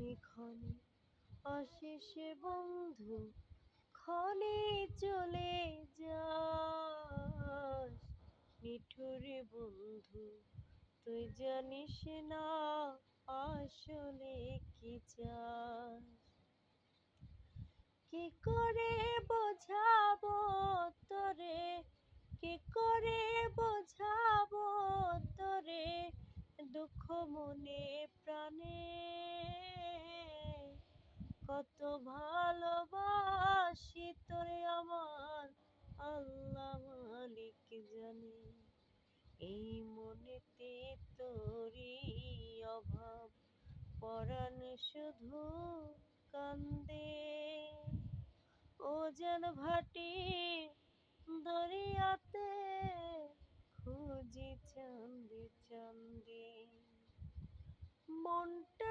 ক্ষণে ক্ষণে অশেষ বন্ধু ক্ষণে চলে যাস, নিঠুর বন্ধু তুই জানিস না আসলে কি চাস। কি করে বোঝাবো তোরে, কি করে বোঝাবো তোরে দুঃখ মনে প্রাণে, কত ভালোবাসি তোরে আমার আল্লাহ মালিক জানে। এই মনেতে তোরই অভাব পরাণ শুধু কান্দে, ও যেন ভাটি দরিয়াতে খুঁজি চাঁদে চাঁদে। মনটা